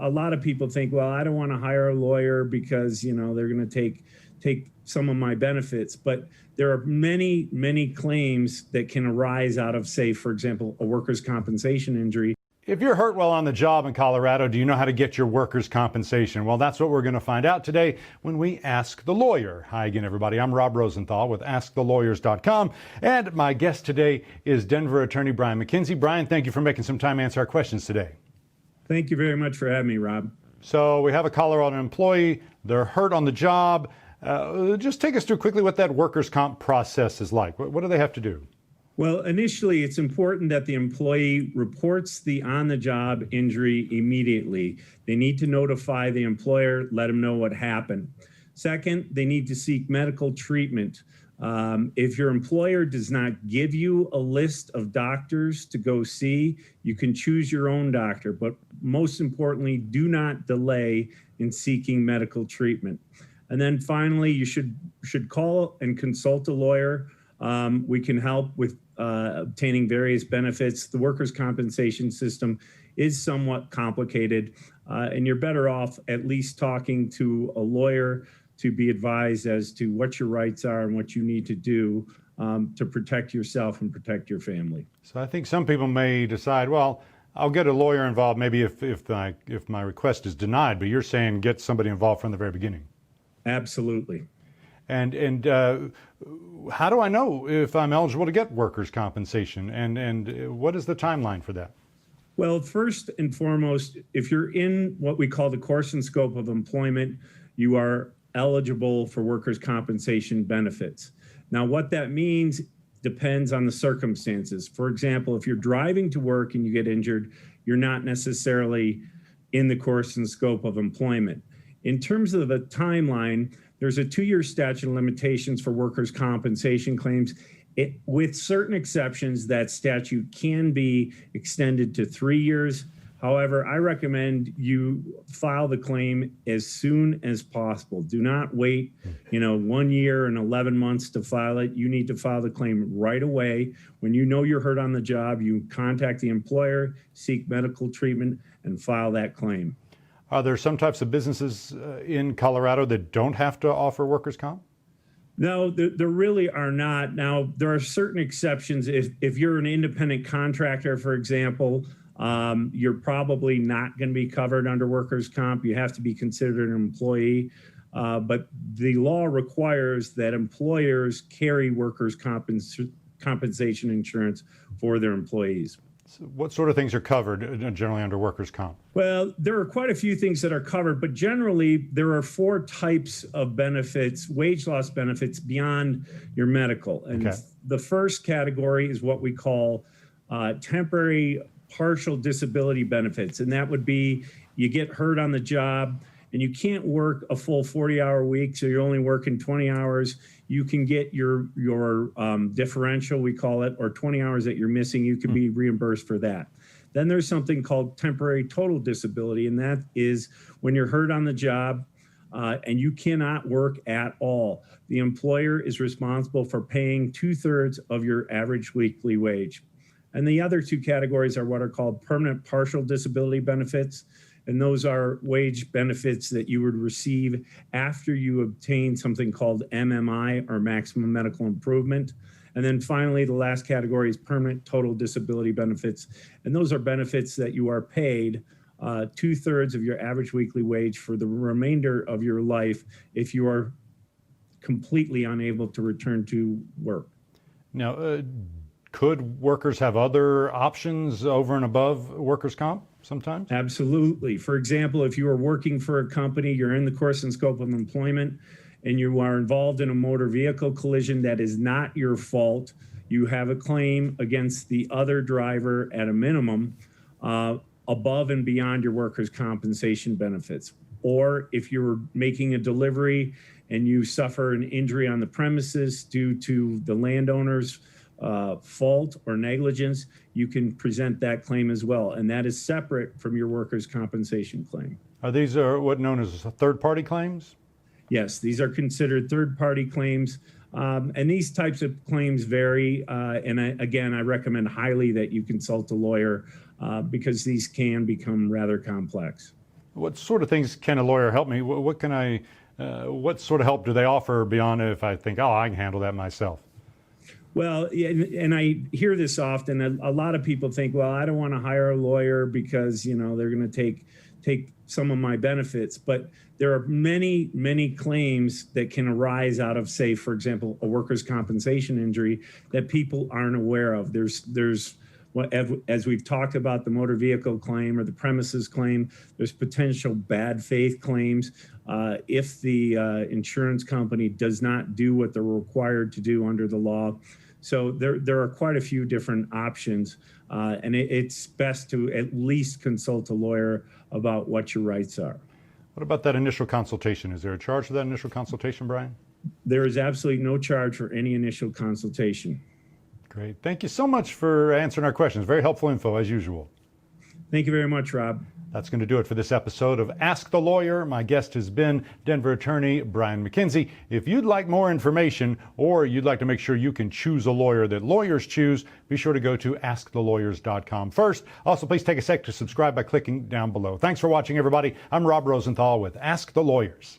a lot of people think, well, I don't want to hire a lawyer because, they're going to take some of my benefits. But there are many, many claims that can arise out of, say, for example, a workers' compensation injury. If you're hurt while on the job in Colorado, do you know how to get your workers' compensation? Well, that's what we're going to find out today when we Ask the Lawyer. Hi again, everybody. I'm Rob Rosenthal with AskTheLawyers.com. And my guest today is Denver attorney Brian MacKenzie. Brian, thank you for making some time to answer our questions today. Thank you very much for having me, Rob. So we have a Colorado employee. They're hurt on the job. Just take us through quickly what that workers' comp process is like. What do they have to do? Well, initially, it's important that the employee reports the on-the-job injury immediately. They need to notify the employer, let them know what happened. Second, they need to seek medical treatment. If your employer does not give you a list of doctors to go see, you can choose your own doctor. But most importantly, do not delay in seeking medical treatment. And then finally, you should call and consult a lawyer. We can help with obtaining various benefits. The workers' compensation system is somewhat complicated, and you're better off at least talking to a lawyer to be advised as to what your rights are and what you need to do to protect yourself and protect your family. So I think some people may decide, well, I'll get a lawyer involved maybe if my request is denied, but you're saying get somebody involved from the very beginning. Absolutely. And how do I know if I'm eligible to get workers' compensation? And what is the timeline for that? Well, first and foremost, if you're in what we call the course and scope of employment, you are eligible for workers' compensation benefits. Now, what that means depends on the circumstances. For example, if you're driving to work and you get injured, you're not necessarily in the course and scope of employment. In terms of the timeline, there's a 2-year statute of limitations for workers' compensation claims. With certain exceptions, that statute can be extended to 3 years. However, I recommend you file the claim as soon as possible. Do not wait, 1 year and 11 months to file it. You need to file the claim right away. When you know you're hurt on the job, you contact the employer, seek medical treatment, and file that claim. Are there some types of businesses in Colorado that don't have to offer workers' comp? No, there really are not. Now, there are certain exceptions. If you're an independent contractor, for example, you're probably not going to be covered under workers' comp. You have to be considered an employee. But the law requires that employers carry workers' compensation insurance for their employees. So what sort of things are covered generally under workers' comp? Well, there are quite a few things that are covered, but generally there are 4 types of benefits, wage loss benefits beyond your medical. And the first category is what we call temporary partial disability benefits. And that would be you get hurt on the job and you can't work a full 40-hour week, so you're only working 20 hours. You can get your differential, we call it, or 20 hours that you're missing, you can be reimbursed for that. Then there's something called temporary total disability, and that is when you're hurt on the job and you cannot work at all. The employer is responsible for paying 2/3 of your average weekly wage. And the other 2 categories are what are called permanent partial disability benefits. And those are wage benefits that you would receive after you obtain something called MMI, or maximum medical improvement. And then finally, the last category is permanent total disability benefits. And those are benefits that you are paid 2/3 of your average weekly wage for the remainder of your life if you are completely unable to return to work. Now, could workers have other options over and above workers' comp sometimes? Absolutely. For example, if you are working for a company, you're in the course and scope of employment, and you are involved in a motor vehicle collision that is not your fault, you have a claim against the other driver at a minimum above and beyond your workers' compensation benefits. Or if you're making a delivery and you suffer an injury on the premises due to the landowner's fault or negligence, you can present that claim as well. And that is separate from your workers' compensation claim. Are these what known as third-party claims? Yes, these are considered third-party claims. And these types of claims vary. And I recommend highly that you consult a lawyer because these can become rather complex. What sort of things can a lawyer help me? What sort of help do they offer beyond if I think, oh, I can handle that myself? Well, and I hear this often. A lot of people think, well, I don't want to hire a lawyer because, they're going to take some of my benefits. But there are many, many claims that can arise out of, say, for example, a workers' compensation injury that people aren't aware of. There's as we've talked about, the motor vehicle claim or the premises claim, there's potential bad faith claims if the insurance company does not do what they're required to do under the law. So there are quite a few different options, and it's best to at least consult a lawyer about what your rights are. What about that initial consultation? Is there a charge for that initial consultation, Brian? There is absolutely no charge for any initial consultation. Great. Thank you so much for answering our questions. Very helpful info, as usual. Thank you very much, Rob. That's going to do it for this episode of Ask the Lawyer. My guest has been Denver attorney Brian MacKenzie. If you'd like more information or you'd like to make sure you can choose a lawyer that lawyers choose, be sure to go to askthelawyer.com first. Also, please take a sec to subscribe by clicking down below. Thanks for watching, everybody. I'm Rob Rosenthal with Ask the Lawyers.